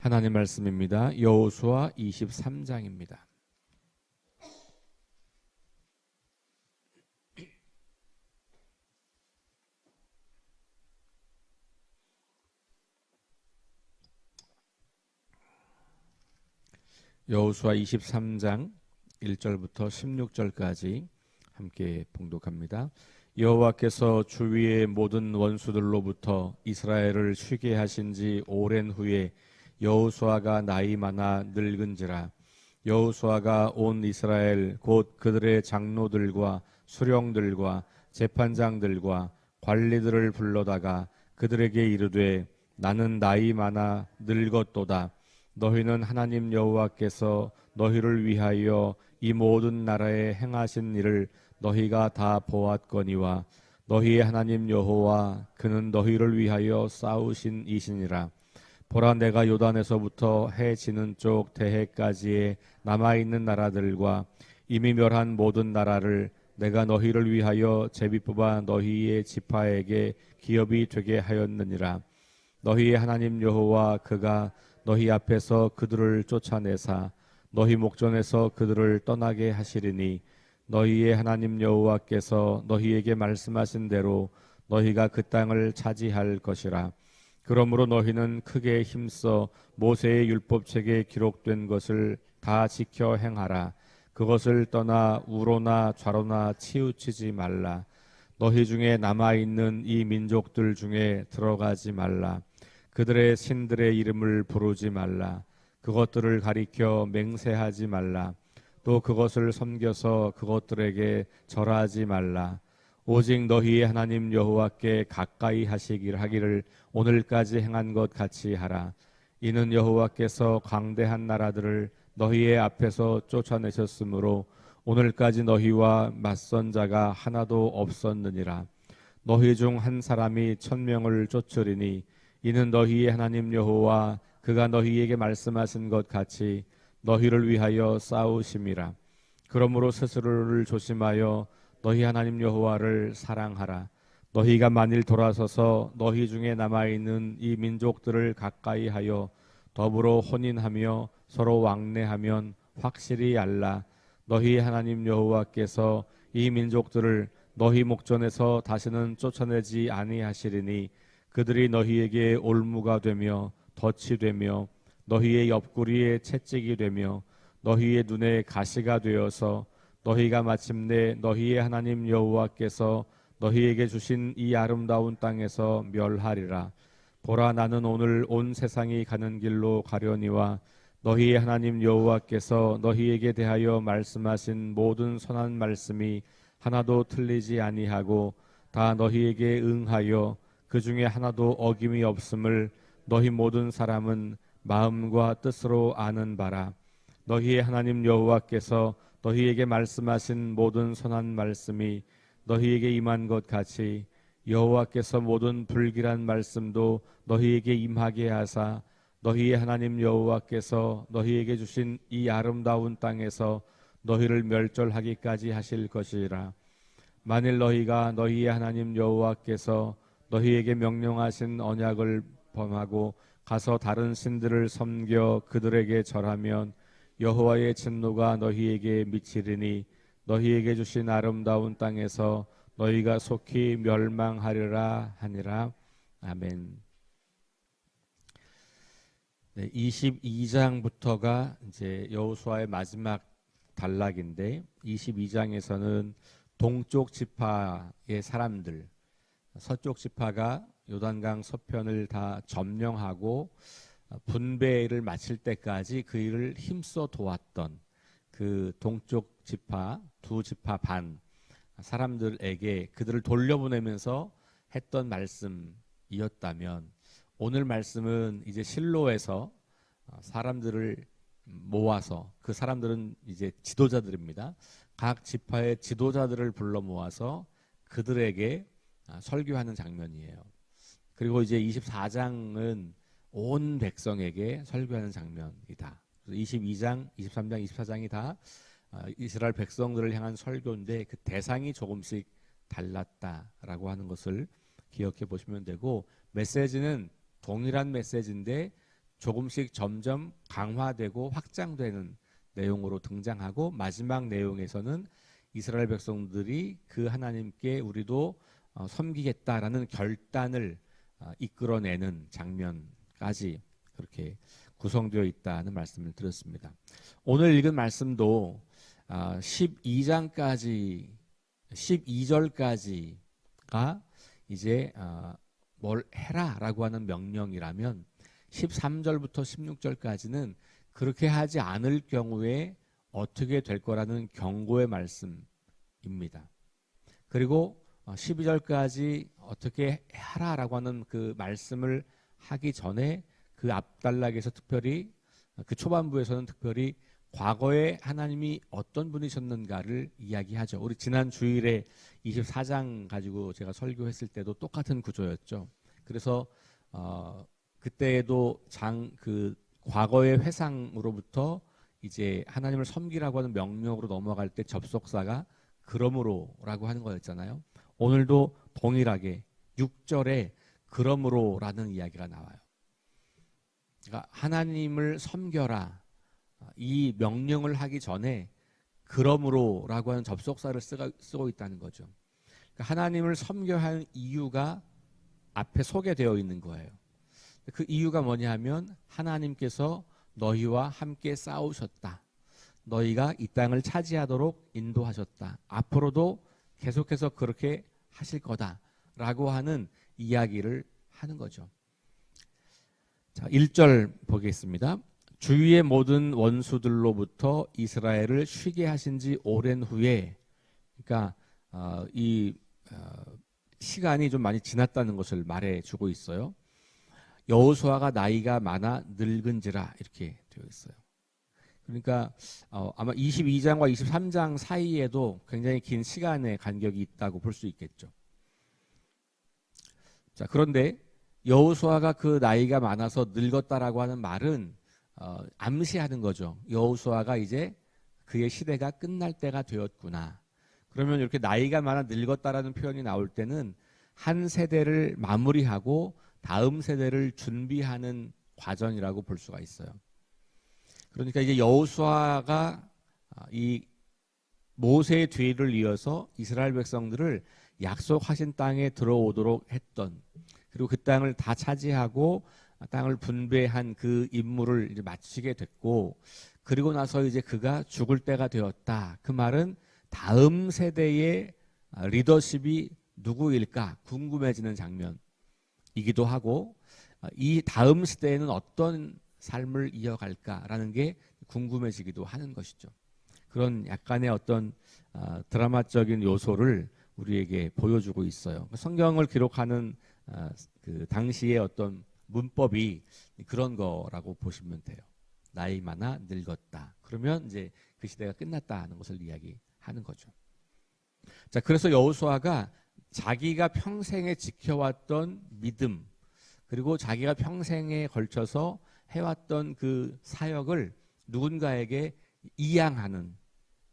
하나님 말씀입니다. 여호수아 23장입니다. 여호수아 23장 1절부터 16절까지 함께 봉독합니다. 여호와께서 주위의 모든 원수들로부터 이스라엘을 쉬게 하신 지 오랜 후에 여호수아가 나이 많아 늙은지라. 여호수아가 온 이스라엘 곧 그들의 장로들과 수령들과 재판장들과 관리들을 불러다가 그들에게 이르되 나는 나이 많아 늙었도다. 너희는 하나님 여호와께서 너희를 위하여 이 모든 나라에 행하신 일을 너희가 다 보았거니와 너희의 하나님 여호와 그는 너희를 위하여 싸우신 이시니라. 보라, 내가 요단에서부터 해 지는 쪽 대해까지의 남아있는 나라들과 이미 멸한 모든 나라를 내가 너희를 위하여 제비 뽑아 너희의 지파에게 기업이 되게 하였느니라. 너희의 하나님 여호와 그가 너희 앞에서 그들을 쫓아내사 너희 목전에서 그들을 떠나게 하시리니 너희의 하나님 여호와께서 너희에게 말씀하신 대로 너희가 그 땅을 차지할 것이라. 그러므로 너희는 크게 힘써 모세의 율법책에 기록된 것을 다 지켜 행하라. 그것을 떠나 우로나 좌로나 치우치지 말라. 너희 중에 남아있는 이 민족들 중에 들어가지 말라. 그들의 신들의 이름을 부르지 말라. 그것들을 가리켜 맹세하지 말라. 또 그것을 섬겨서 그것들에게 절하지 말라. 오직 너희의 하나님 여호와께 가까이 하기를 오늘까지 행한 것 같이 하라. 이는 여호와께서 광대한 나라들을 너희의 앞에서 쫓아내셨으므로 오늘까지 너희와 맞선 자가 하나도 없었느니라. 너희 중 한 사람이 1000명을 쫓으리니 이는 너희의 하나님 여호와 그가 너희에게 말씀하신 것 같이 너희를 위하여 싸우심이라. 그러므로 스스로를 조심하여 너희 하나님 여호와를 사랑하라. 너희가 만일 돌아서서 너희 중에 남아있는 이 민족들을 가까이 하여 더불어 혼인하며 서로 왕래하면 확실히 알라. 너희 하나님 여호와께서 이 민족들을 너희 목전에서 다시는 쫓아내지 아니하시리니 그들이 너희에게 올무가 되며 덫이 되며 너희의 옆구리에 채찍이 되며 너희의 눈에 가시가 되어서 너희가 마침내 너희의 하나님 여호와께서 너희에게 주신 이 아름다운 땅에서 멸하리라. 보라, 나는 오늘 온 세상이 가는 길로 가려니와 너희의 하나님 여호와께서 너희에게 대하여 말씀하신 모든 선한 말씀이 하나도 틀리지 아니하고 다 너희에게 응하여 그 중에 하나도 어김이 없음을 너희 모든 사람은 마음과 뜻으로 아는 바라. 너희의 하나님 여호와께서 너희에게 말씀하신 모든 선한 말씀이 너희에게 임한 것 같이 여호와께서 모든 불길한 말씀도 너희에게 임하게 하사 너희의 하나님 여호와께서 너희에게 주신 이 아름다운 땅에서 너희를 멸절하기까지 하실 것이라. 만일 너희가 너희의 하나님 여호와께서 너희에게 명령하신 언약을 범하고 가서 다른 신들을 섬겨 그들에게 절하면 여호와의 진노가 너희에게 미치리니 너희에게 주신 아름다운 땅에서 너희가 속히 멸망하리라 하니라. 아멘. 22장부터가 이제 여호수아의 마지막 단락인데 22장에서는 동쪽 지파의 사람들, 서쪽 지파가 요단강 서편을 다 점령하고 분배를 마칠 때까지 그 일을 힘써 도왔던 그 동쪽 지파, 두 지파 반 사람들에게 그들을 돌려보내면서 했던 말씀이었다면 오늘 말씀은 이제 실로에서 사람들을 모아서 그 사람들은 이제 지도자들입니다. 각 지파의 지도자들을 불러 모아서 그들에게 설교하는 장면이에요. 그리고 이제 24장은 온 백성에게 설교하는 장면이다. 22장, 23장, 24장이 다 이스라엘 백성들을 향한 설교인데 그 대상이 조금씩 달랐다라고 하는 것을 기억해 보시면 되고 메시지는 동일한 메시지인데 조금씩 점점 강화되고 확장되는 내용으로 등장하고 마지막 내용에서는 이스라엘 백성들이 그 하나님께 우리도 섬기겠다라는 결단을 이끌어내는 장면까지 그렇게 구성되어 있다는 말씀을 드렸습니다. 오늘 읽은 말씀도 12장까지 12절까지가 이제 뭘 해라라고 하는 명령이라면 13절부터 16절까지는 그렇게 하지 않을 경우에 어떻게 될 거라는 경고의 말씀입니다. 그리고 12절까지 어떻게 하라라고 하는 그 말씀을 하기 전에 그 앞단락에서 특별히 그 초반부에서는 특별히 과거에 하나님이 어떤 분이셨는가를 이야기하죠. 우리 지난 주일에 24장 가지고 제가 설교했을 때도 똑같은 구조였죠. 그래서 그때에도 그 과거의 회상으로부터 이제 하나님을 섬기라고 하는 명령으로 넘어갈 때 접속사가 그러므로라고 하는 거였잖아요. 오늘도 동일하게 6절에 그러므로라는 이야기가 나와요. 그러니까 하나님을 섬겨라 이 명령을 하기 전에 그러므로라고 하는 접속사를 쓰고 있다는 거죠. 그러니까 하나님을 섬겨야 하는 이유가 앞에 소개되어 있는 거예요. 그 이유가 뭐냐 하면 하나님께서 너희와 함께 싸우셨다. 너희가 이 땅을 차지하도록 인도하셨다. 앞으로도 계속해서 그렇게 하실 거다라고 하는 이야기를 하는 거죠. 자, 1절 보겠습니다. 주위의 모든 원수들로부터 이스라엘을 쉬게 하신 지 오랜 후에, 그러니까 시간이 좀 많이 지났다는 것을 말해주고 있어요. 여호수아가 나이가 많아 늙은지라 이렇게 되어 있어요. 그러니까 아마 22장과 23장 사이에도 굉장히 긴 시간의 간격이 있다고 볼 수 있겠죠. 자, 그런데 여호수아가 그 나이가 많아서 늙었다라고 하는 말은 암시하는 거죠. 여호수아가 이제 그의 시대가 끝날 때가 되었구나. 그러면 이렇게 나이가 많아 늙었다라는 표현이 나올 때는 한 세대를 마무리하고 다음 세대를 준비하는 과정이라고 볼 수가 있어요. 그러니까 이제 여호수아가 이 모세의 뒤를 이어서 이스라엘 백성들을 약속하신 땅에 들어오도록 했던, 그리고 그 땅을 다 차지하고 땅을 분배한 그 임무를 이제 마치게 됐고, 그리고 나서 이제 그가 죽을 때가 되었다. 그 말은 다음 세대의 리더십이 누구일까 궁금해지는 장면이기도 하고, 이 다음 시대에는 어떤 삶을 이어갈까라는 게 궁금해지기도 하는 것이죠. 그런 약간의 어떤 드라마적인 요소를 우리에게 보여주고 있어요. 성경을 기록하는 그 당시의 어떤 문법이 그런 거라고 보시면 돼요. 나이 많아 늙었다. 그러면 이제 그 시대가 끝났다는 것을 이야기하는 거죠. 자, 그래서 여호수아가 자기가 평생에 지켜왔던 믿음, 그리고 자기가 평생에 걸쳐서 해왔던 그 사역을 누군가에게 이양하는,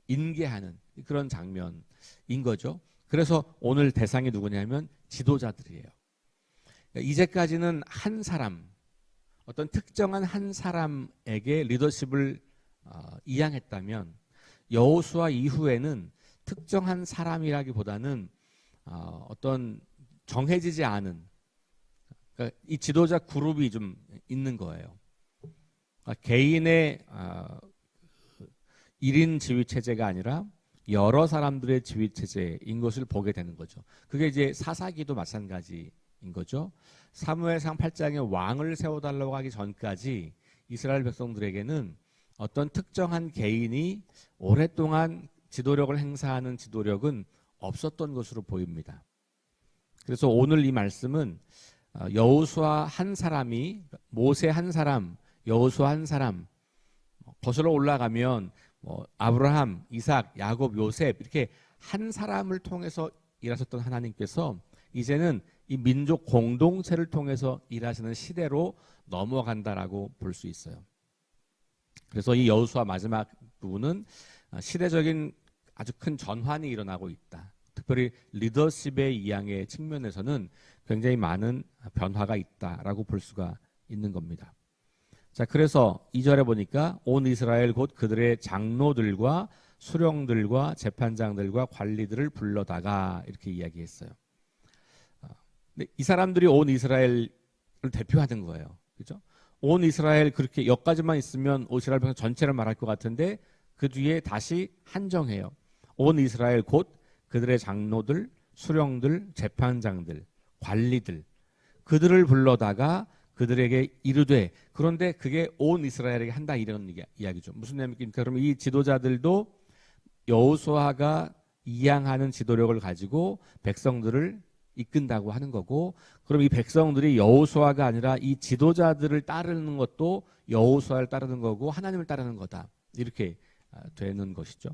인계하는 그런 장면인 거죠. 그래서 오늘 대상이 누구냐면 지도자들이에요. 이제까지는 한 사람, 어떤 특정한 한 사람에게 리더십을 이양했다면, 여호수아 이후에는 특정한 사람이라기보다는 어떤 정해지지 않은, 그러니까 이 지도자 그룹이 좀 있는 거예요. 그러니까 개인의 1인 지휘 체제가 아니라 여러 사람들의 지휘 체제인 것을 보게 되는 거죠. 그게 이제 사사기도 마찬가지인 거죠. 사무엘상 8장에 왕을 세워달라고 하기 전까지 이스라엘 백성들에게는 어떤 특정한 개인이 오랫동안 지도력을 행사하는 지도력은 없었던 것으로 보입니다. 그래서 오늘 이 말씀은 여호수아 한 사람이, 모세 한 사람, 여호수아 한 사람, 거슬러 올라가면 아브라함, 이삭, 야곱, 요셉 이렇게 한 사람을 통해서 일하셨던 하나님께서 이제는 이 민족 공동체를 통해서 일하시는 시대로 넘어간다라고 볼 수 있어요. 그래서 이 여호수아 마지막 부분은 시대적인 아주 큰 전환이 일어나고 있다. 특별히 리더십의 이양의 측면에서는 굉장히 많은 변화가 있다라고 볼 수가 있는 겁니다. 자, 그래서 2절에 보니까 온 이스라엘 곧 그들의 장로들과 수령들과 재판장들과 관리들을 불러다가 이렇게 이야기했어요. 근데 이 사람들이 온 이스라엘을 대표하는 거예요. 그죠? 온 이스라엘 그렇게 여기까지만 있으면 이스라엘 백성 전체를 말할 것 같은데 그 뒤에 다시 한정해요. 온 이스라엘 곧 그들의 장로들, 수령들, 재판장들, 관리들 그들을 불러다가 그들에게 이르되 그런데 그게 온 이스라엘에게 한다 이런 이야기죠. 무슨 얘기입니까? 그럼 이 지도자들도 여호수아가 이양하는 지도력을 가지고 백성들을 이끈다고 하는 거고 그럼 이 백성들이 여호수아가 아니라 이 지도자들을 따르는 것도 여호수아를 따르는 거고 하나님을 따르는 거다. 이렇게 되는 것이죠.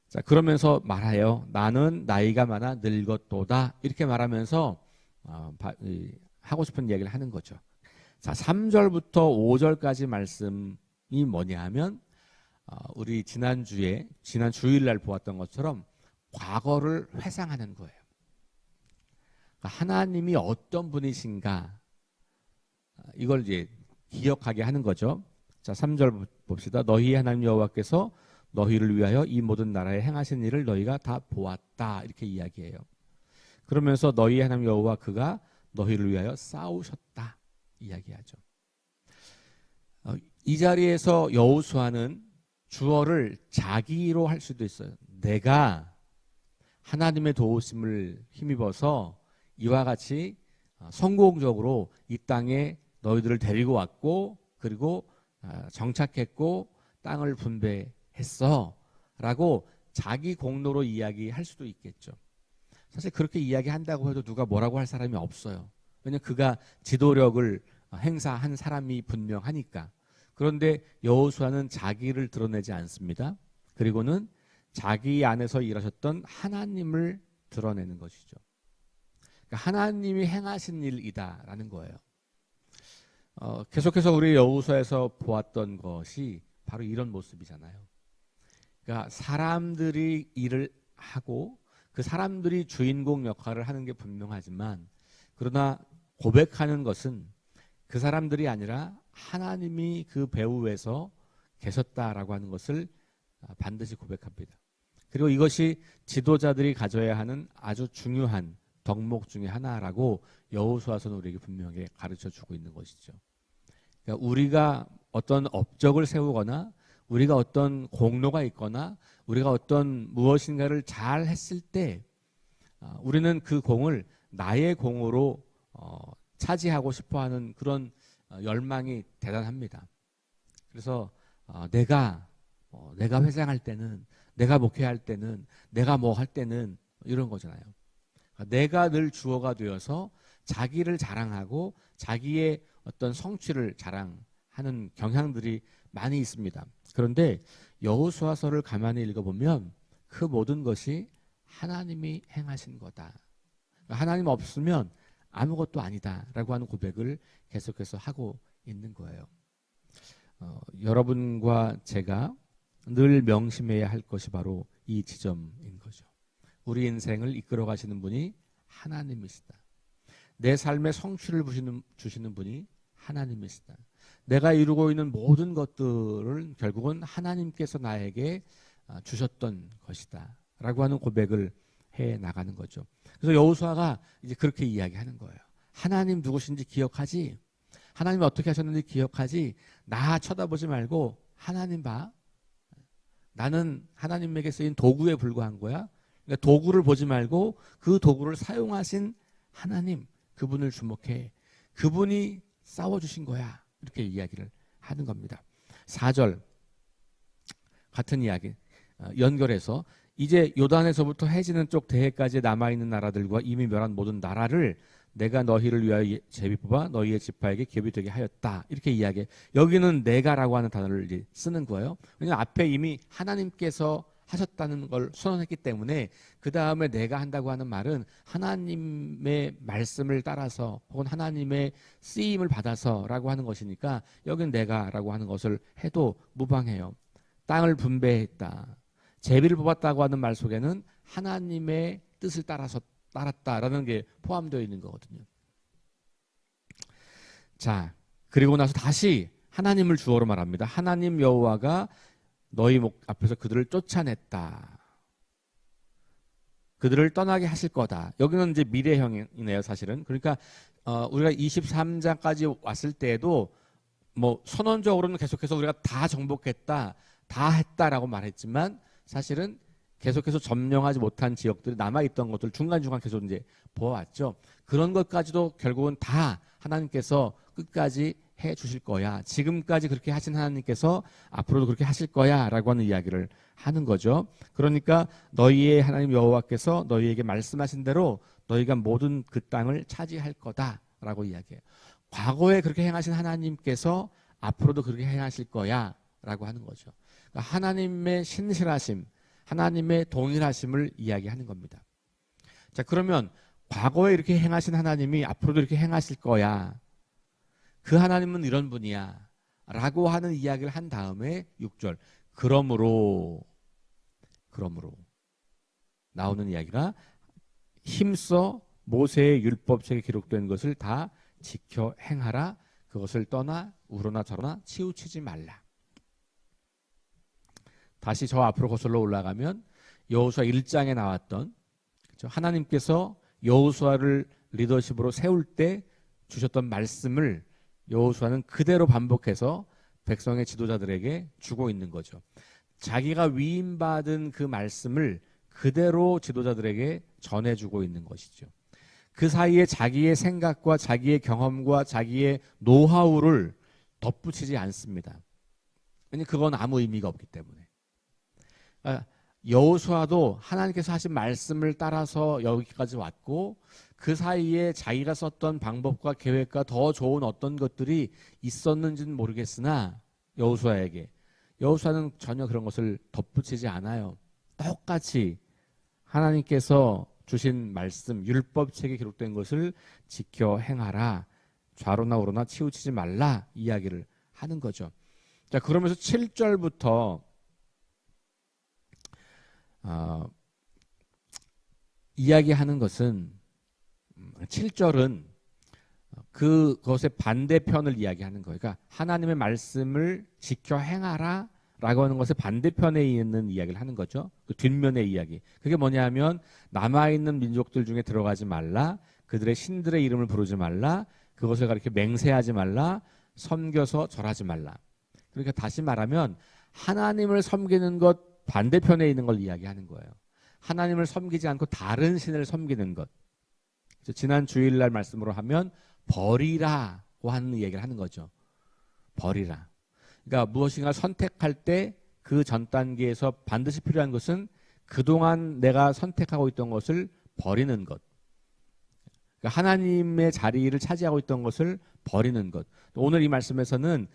자, 그러면서 말하여 나는 나이가 많아 늙었도다. 이렇게 말하면서 하고 싶은 이야기를 하는 거죠. 자, 3절부터 5절까지 말씀이 뭐냐 하면 우리 지난 주일날 보았던 것처럼 과거를 회상하는 거예요. 하나님이 어떤 분이신가 이걸 이제 기억하게 하는 거죠. 자, 3절 봅시다. 너희 하나님 여호와께서 너희를 위하여 이 모든 나라에 행하신 일을 너희가 다 보았다. 이렇게 이야기해요. 그러면서 너희 하나님 여호와 그가 너희를 위하여 싸우셨다. 이야기하죠. 이 자리에서 여호수아는 주어를 자기로 할 수도 있어요. 내가 하나님의 도우심을 힘입어서 이와 같이 성공적으로 이 땅에 너희들을 데리고 왔고 그리고 정착했고 땅을 분배했어 라고 자기 공로로 이야기할 수도 있겠죠. 사실 그렇게 이야기한다고 해도 누가 뭐라고 할 사람이 없어요. 왜냐하면 그가 지도력을 행사한 사람이 분명하니까. 그런데 여호수아는 자기를 드러내지 않습니다. 그리고는 자기 안에서 일하셨던 하나님을 드러내는 것이죠. 그러니까 하나님이 행하신 일이다라는 거예요. 계속해서 우리 여호수아에서 보았던 것이 바로 이런 모습이잖아요. 그러니까 사람들이 일을 하고 그 사람들이 주인공 역할을 하는 게 분명하지만 그러나 고백하는 것은 그 사람들이 아니라 하나님이 그 배후에서 계셨다라고 하는 것을 반드시 고백합니다. 그리고 이것이 지도자들이 가져야 하는 아주 중요한 덕목 중에 하나라고 여호수아서는 우리에게 분명하게 가르쳐주고 있는 것이죠. 그러니까 우리가 어떤 업적을 세우거나 우리가 어떤 공로가 있거나 우리가 어떤 무엇인가를 잘 했을 때 우리는 그 공을 나의 공으로 차지하고 싶어하는 그런 열망이 대단합니다. 그래서 내가 회장할 때는 내가 목회할 때는 내가 뭐 할 때는 이런 거잖아요. 내가 늘 주어가 되어서 자기를 자랑하고 자기의 어떤 성취를 자랑하는 경향들이 많이 있습니다. 그런데 여호수아서를 가만히 읽어보면 그 모든 것이 하나님이 행하신 거다. 하나님 없으면 아무것도 아니다라고 하는 고백을 계속해서 하고 있는 거예요. 여러분과 제가 늘 명심해야 할 것이 바로 이 지점인 거죠. 우리 인생을 이끌어 가시는 분이 하나님이시다. 내 삶의 성취를 주시는 분이 하나님이시다. 내가 이루고 있는 모든 것들을 결국은 하나님께서 나에게 주셨던 것이다 라고 하는 고백을 해 나가는 거죠. 그래서 여호수아가 이제 그렇게 이야기하는 거예요. 하나님 누구신지 기억하지? 하나님이 어떻게 하셨는지 기억하지? 나 쳐다보지 말고 하나님 봐. 나는 하나님에게 쓰인 도구에 불과한 거야. 그러니까 도구를 보지 말고 그 도구를 사용하신 하나님, 그분을 주목해. 그분이 싸워주신 거야. 이렇게 이야기를 하는 겁니다. 4절 같은 이야기 연결해서 이제 요단에서부터 해지는 쪽 대해까지 남아있는 나라들과 이미 멸한 모든 나라를 내가 너희를 위하여 제비 뽑아 너희의 지파에게 기업이 되게 하였다. 이렇게 이야기해. 여기는 내가라고 하는 단어를 이제 쓰는 거예요. 왜냐하면 앞에 이미 하나님께서 하셨다는 걸 선언했기 때문에 그 다음에 내가 한다고 하는 말은 하나님의 말씀을 따라서 혹은 하나님의 쓰임을 받아서라고 하는 것이니까 여기는 내가라고 하는 것을 해도 무방해요. 땅을 분배했다. 제비를 뽑았다고 하는 말 속에는 하나님의 뜻을 따랐다라는 게 포함되어 있는 거거든요. 자, 그리고 나서 다시 하나님을 주어로 말합니다. 하나님 여호와가 너희 목 앞에서 그들을 쫓아냈다. 그들을 떠나게 하실 거다. 여기는 이제 미래형이네요, 사실은. 그러니까 우리가 23장까지 왔을 때에도 뭐 선언적으로는 계속해서 우리가 다 정복했다, 다 했다라고 말했지만 사실은 계속해서 점령하지 못한 지역들이 남아있던 것들 중간중간 계속 이제 보아왔죠. 그런 것까지도 결국은 다 하나님께서 끝까지 해 주실 거야. 지금까지 그렇게 하신 하나님께서 앞으로도 그렇게 하실 거야 라고 하는 이야기를 하는 거죠. 그러니까 너희의 하나님 여호와께서 너희에게 말씀하신 대로 너희가 모든 그 땅을 차지할 거다 라고 이야기해요. 과거에 그렇게 행하신 하나님께서 앞으로도 그렇게 행하실 거야 라고 하는 거죠. 그러니까 하나님의 신실하심, 하나님의 동일하심을 이야기하는 겁니다. 자, 그러면 과거에 이렇게 행하신 하나님이 앞으로도 이렇게 행하실 거야. 그 하나님은 이런 분이야 라고 하는 이야기를 한 다음에 6절 그러므로 나오는 이야기가 힘써 모세의 율법책에 기록된 것을 다 지켜 행하라. 그것을 떠나 우러나 저러나 치우치지 말라. 다시 저 앞으로 거슬러 올라가면 여호수아 1장에 나왔던 하나님께서 여호수아를 리더십으로 세울 때 주셨던 말씀을 여호수아는 그대로 반복해서 백성의 지도자들에게 주고 있는 거죠. 자기가 위임받은 그 말씀을 그대로 지도자들에게 전해주고 있는 것이죠. 그 사이에 자기의 생각과 자기의 경험과 자기의 노하우를 덧붙이지 않습니다. 왜냐하면 그건 아무 의미가 없기 때문에. 여호수아도 하나님께서 하신 말씀을 따라서 여기까지 왔고 그 사이에 자기가 썼던 방법과 계획과 더 좋은 어떤 것들이 있었는지는 모르겠으나 여호수아는 전혀 그런 것을 덧붙이지 않아요. 똑같이 하나님께서 주신 말씀 율법책에 기록된 것을 지켜 행하라. 좌로나 우로나 치우치지 말라 이야기를 하는 거죠. 자, 그러면서 7절부터 이야기하는 것은 7절은 그것의 반대편을 이야기하는 거예요. 그러니까 하나님의 말씀을 지켜 행하라 라고 하는 것의 반대편에 있는 이야기를 하는 거죠. 그 뒷면의 이야기. 그게 뭐냐면 남아있는 민족들 중에 들어가지 말라. 그들의 신들의 이름을 부르지 말라. 그것을 가리켜 맹세하지 말라. 섬겨서 절하지 말라. 그러니까 다시 말하면 하나님을 섬기는 것 반대편에 있는 걸 이야기하는 거예요. 하나님을 섬기지 않고 다른 신을 섬기는 것. 지난 주일날 말씀으로 하면 버리라고 하는 얘기를 하는 거죠. 버리라. 그러니까 무엇인가 선택할 때 그 전 단계에서 반드시 필요한 것은 그동안 내가 선택하고 있던 것을 버리는 것. 그러니까 하나님의 자리를 차지하고 있던 것을 버리는 것. 오늘 이 말씀에서는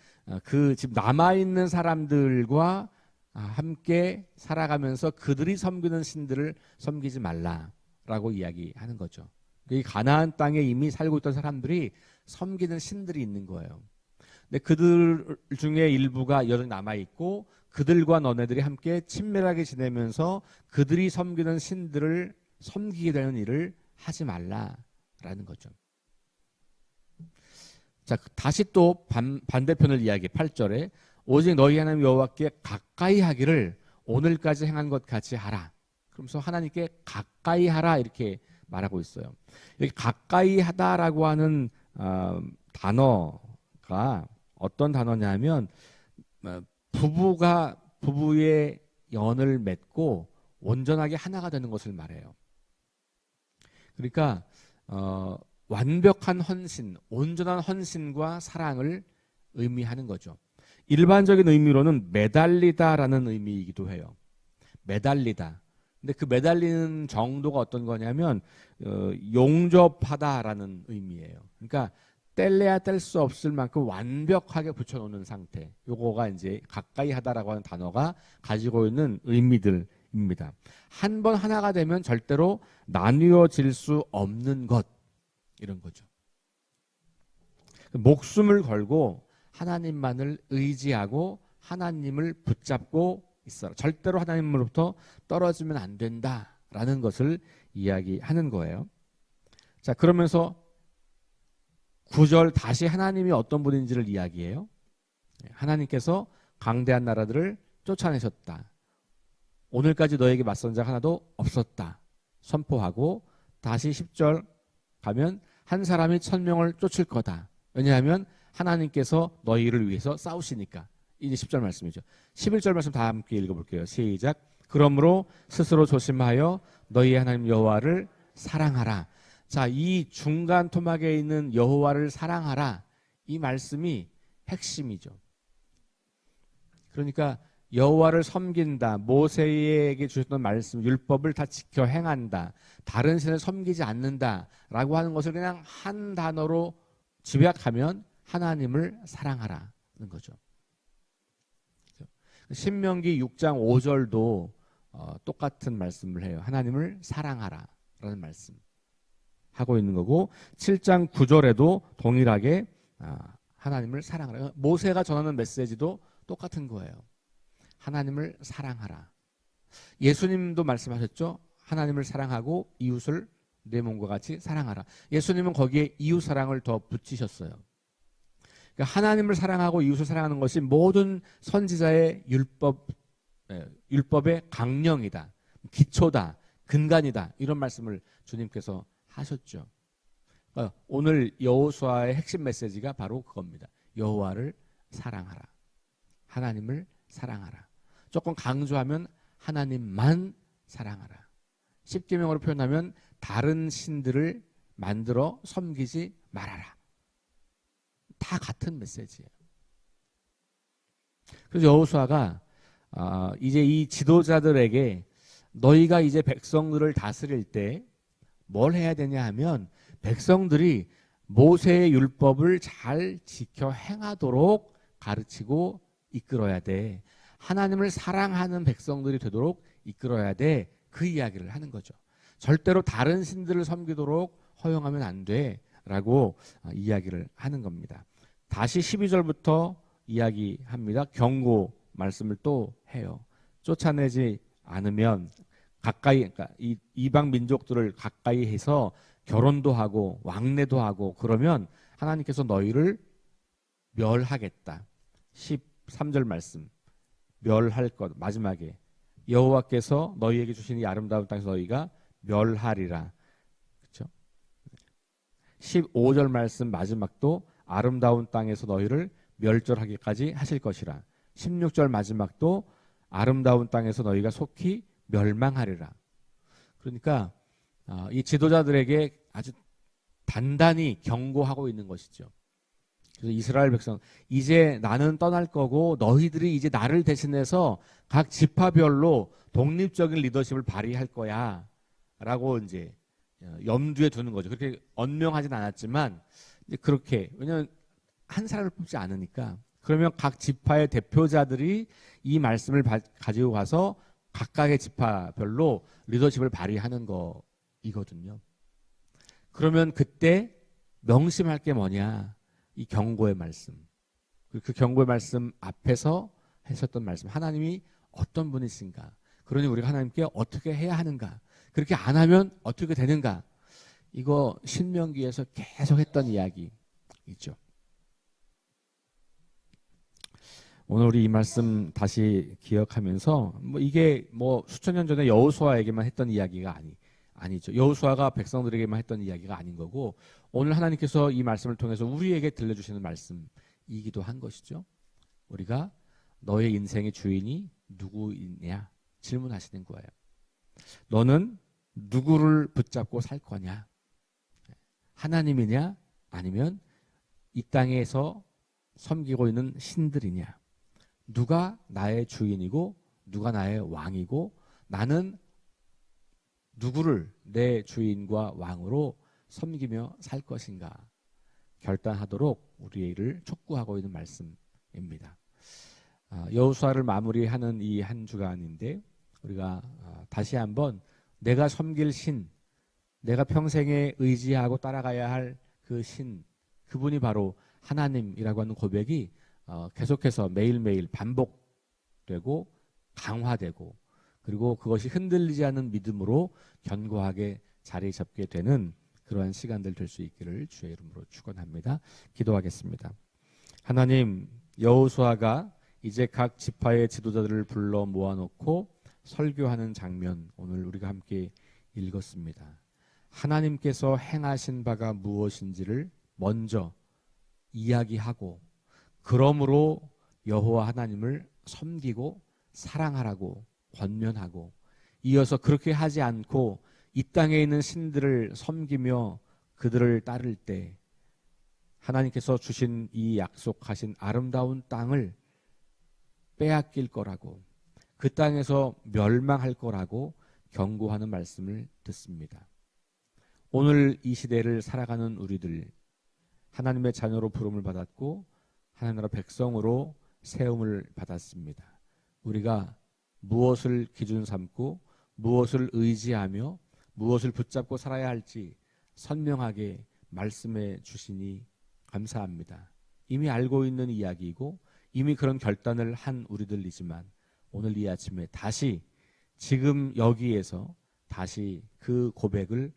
그 지금 남아있는 사람들과 함께 살아가면서 그들이 섬기는 신들을 섬기지 말라라고 이야기하는 거죠. 이 가나안 땅에 이미 살고 있던 사람들이 섬기는 신들이 있는 거예요. 근데 그들 중에 일부가 여전히 남아있고 그들과 너네들이 함께 친밀하게 지내면서 그들이 섬기는 신들을 섬기게 되는 일을 하지 말라라는 거죠. 자, 다시 또 반대편을 이야기해. 8절에 오직 너희 하나님 여호와께 가까이 하기를 오늘까지 행한 것 같이 하라. 그러면서 하나님께 가까이 하라 이렇게 말하고 있어요. 여기 가까이 하다라고 하는 단어가 어떤 단어냐면 부부의 연을 맺고 온전하게 하나가 되는 것을 말해요. 그러니까 완벽한 헌신, 온전한 헌신과 사랑을 의미하는 거죠. 일반적인 의미로는 매달리다라는 의미이기도 해요. 매달리다. 근데 그 매달리는 정도가 어떤 거냐면 용접하다라는 의미예요. 그러니까 뗄래야 뗄 수 없을 만큼 완벽하게 붙여놓는 상태. 요거가 이제 가까이 하다라고 하는 단어가 가지고 있는 의미들입니다. 한 번 하나가 되면 절대로 나뉘어질 수 없는 것. 이런 거죠. 목숨을 걸고 하나님만을 의지하고 하나님을 붙잡고 있어라. 절대로 하나님으로부터 떨어지면 안 된다라는 것을 이야기하는 거예요. 자, 그러면서 9절 다시 하나님이 어떤 분인지를 이야기해요. 하나님께서 강대한 나라들을 쫓아내셨다. 오늘까지 너에게 맞선 자가 하나도 없었다. 선포하고 다시 10절 가면 한 사람이 1000명을 쫓을 거다. 왜냐하면 하나님께서 너희를 위해서 싸우시니까. 이제 10절 말씀이죠. 11절 말씀 다 함께 읽어볼게요. 시작. 그러므로 스스로 조심하여 너희 하나님 여호와를 사랑하라. 자, 이 중간 토막에 있는 여호와를 사랑하라. 이 말씀이 핵심이죠. 그러니까 여호와를 섬긴다. 모세에게 주셨던 말씀, 율법을 다 지켜 행한다. 다른 신을 섬기지 않는다라고 하는 것을 그냥 한 단어로 집약하면 하나님을 사랑하라는 거죠. 신명기 6장 5절도 똑같은 말씀을 해요. 하나님을 사랑하라라는 말씀 하고 있는 거고 7장 9절에도 동일하게 하나님을 사랑하라. 모세가 전하는 메시지도 똑같은 거예요. 하나님을 사랑하라. 예수님도 말씀하셨죠. 하나님을 사랑하고 이웃을 내 몸과 같이 사랑하라. 예수님은 거기에 이웃 사랑을 더 붙이셨어요. 그러니까 하나님을 사랑하고 이웃을 사랑하는 것이 모든 선지자의 율법의 강령이다. 기초다. 근간이다. 이런 말씀을 주님께서 하셨죠. 그러니까 오늘 여호수아의 핵심 메시지가 바로 그겁니다. 여호와를 사랑하라. 하나님을 사랑하라. 조금 강조하면 하나님만 사랑하라. 십계명으로 표현하면 다른 신들을 만들어 섬기지 말아라. 다 같은 메시지예요. 그래서 여호수아가 이제 이 지도자들에게 너희가 이제 백성들을 다스릴 때 뭘 해야 되냐 하면 백성들이 모세의 율법을 잘 지켜 행하도록 가르치고 이끌어야 돼. 하나님을 사랑하는 백성들이 되도록 이끌어야 돼. 그 이야기를 하는 거죠. 절대로 다른 신들을 섬기도록 허용하면 안 돼. 라고 이야기를 하는 겁니다. 다시 12절부터 이야기합니다. 경고 말씀을 또 해요. 쫓아내지 않으면 가까이, 그러니까 이방 민족들을 가까이 해서 결혼도 하고 왕래도 하고 그러면 하나님께서 너희를 멸하겠다. 13절 말씀. 멸할 것 마지막에 여호와께서 너희에게 주신 이 아름다운 땅에서 너희가 멸하리라. 그렇죠? 15절 말씀 마지막도 아름다운 땅에서 너희를 멸절하기까지 하실 것이라. 16절 마지막도 아름다운 땅에서 너희가 속히 멸망하리라. 그러니까 이 지도자들에게 아주 단단히 경고하고 있는 것이죠. 그래서 이스라엘 백성 이제 나는 떠날 거고 너희들이 이제 나를 대신해서 각 지파별로 독립적인 리더십을 발휘할 거야 라고 이제 염두에 두는 거죠. 그렇게 언명하진 않았지만 이제 그렇게, 왜냐하면 한 사람을 뽑지 않으니까. 그러면 각 지파의 대표자들이 이 말씀을 가지고 가서 각각의 지파별로 리더십을 발휘하는 거이거든요. 그러면 그때 명심할 게 뭐냐? 이 경고의 말씀. 그 경고의 말씀 앞에서 하셨던 말씀. 하나님이 어떤 분이신가? 그러니 우리가 하나님께 어떻게 해야 하는가? 그렇게 안 하면 어떻게 되는가? 이거 신명기에서 계속 했던 이야기 있죠. 오늘 우리 이 말씀 다시 기억하면서 이게 수천 년 전에 여호수아에게만 했던 이야기가 아니죠. 여호수아가 백성들에게만 했던 이야기가 아닌 거고 오늘 하나님께서 이 말씀을 통해서 우리에게 들려주시는 말씀이기도 한 것이죠. 우리가 너의 인생의 주인이 누구이냐 질문하시는 거예요. 너는 누구를 붙잡고 살 거냐? 하나님이냐? 아니면 이 땅에서 섬기고 있는 신들이냐? 누가 나의 주인이고 누가 나의 왕이고 나는 누구를 내 주인과 왕으로 섬기며 살 것인가 결단하도록 우리를 촉구하고 있는 말씀입니다. 여호수아를 마무리하는 이 한 주간인데 우리가 다시 한번 내가 섬길 신, 내가 평생에 의지하고 따라가야 할 그 신, 그분이 바로 하나님이라고 하는 고백이 계속해서 매일매일 반복되고 강화되고 그리고 그것이 흔들리지 않는 믿음으로 견고하게 자리 잡게 되는 그러한 시간들 될 수 있기를 주의 이름으로 축원합니다. 기도하겠습니다. 하나님, 여호수아가 이제 각 지파의 지도자들을 불러 모아놓고 설교하는 장면, 오늘 우리가 함께 읽었습니다. 하나님께서 행하신 바가 무엇인지를 먼저 이야기하고, 그러므로 여호와 하나님을 섬기고 사랑하라고 권면하고, 이어서 그렇게 하지 않고 이 땅에 있는 신들을 섬기며 그들을 따를 때 하나님께서 주신 이 약속하신 아름다운 땅을 빼앗길 거라고, 그 땅에서 멸망할 거라고 경고하는 말씀을 듣습니다. 오늘 이 시대를 살아가는 우리들, 하나님의 자녀로 부름을 받았고 하나님 나라 백성으로 세움을 받았습니다. 우리가 무엇을 기준 삼고 무엇을 의지하며 무엇을 붙잡고 살아야 할지 선명하게 말씀해 주시니 감사합니다. 이미 알고 있는 이야기이고 이미 그런 결단을 한 우리들이지만 오늘 이 아침에 다시 지금 여기에서 다시 그 고백을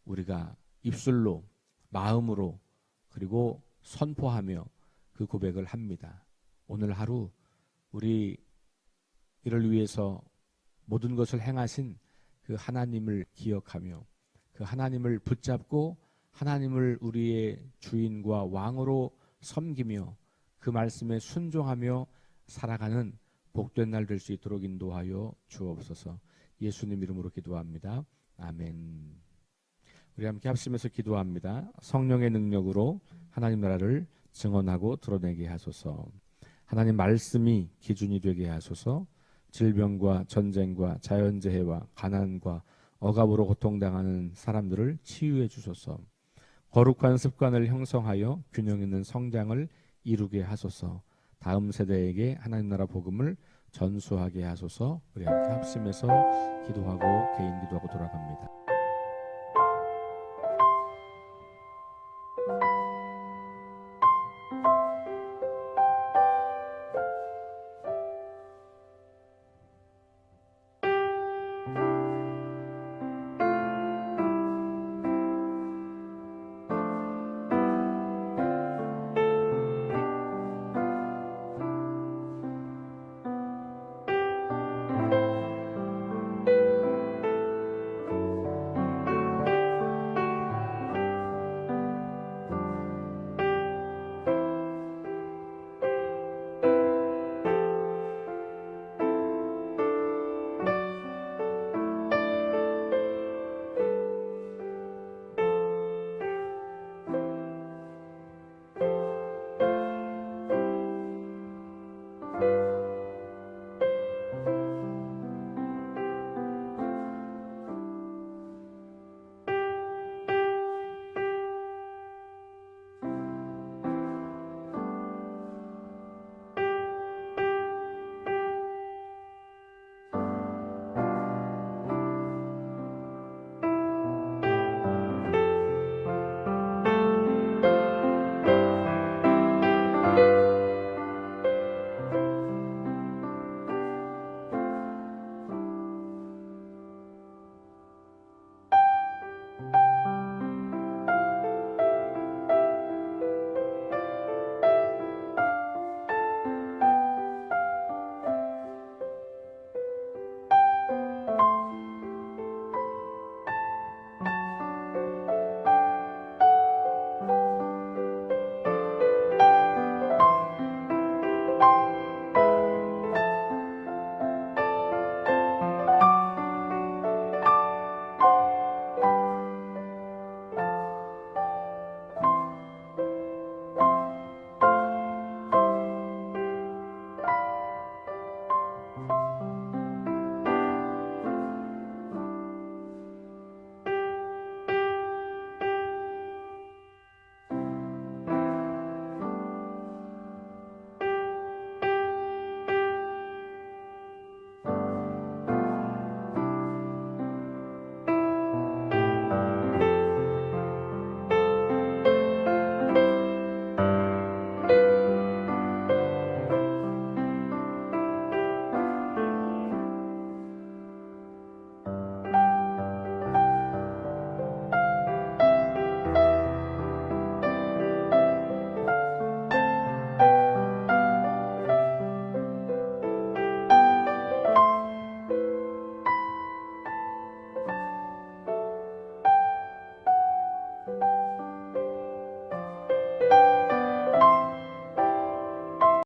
우리가 입술로, 마음으로, 그리고 선포하며 그 고백을 합니다. 오늘 하루 우리 이를 위해서 모든 것을 행하신 그 하나님을 기억하며 그 하나님을 붙잡고 하나님을 우리의 주인과 왕으로 섬기며 그 말씀에 순종하며 살아가는 복된 날 될 수 있도록 인도하여 주옵소서. 예수님 이름으로 기도합니다. 아멘. 우리 함께 합심해서 기도합니다. 성령의 능력으로 하나님 나라를 증언하고 드러내게 하소서. 하나님 말씀이 기준이 되게 하소서. 질병과 전쟁과 자연재해와 가난과 억압으로 고통당하는 사람들을 치유해 주소서. 거룩한 습관을 형성하여 균형 있는 성장을 이루게 하소서. 다음 세대에게 하나님 나라 복음을 전수하게 하소서. 우리 함께 합심해서 기도하고 개인 기도하고 돌아갑니다.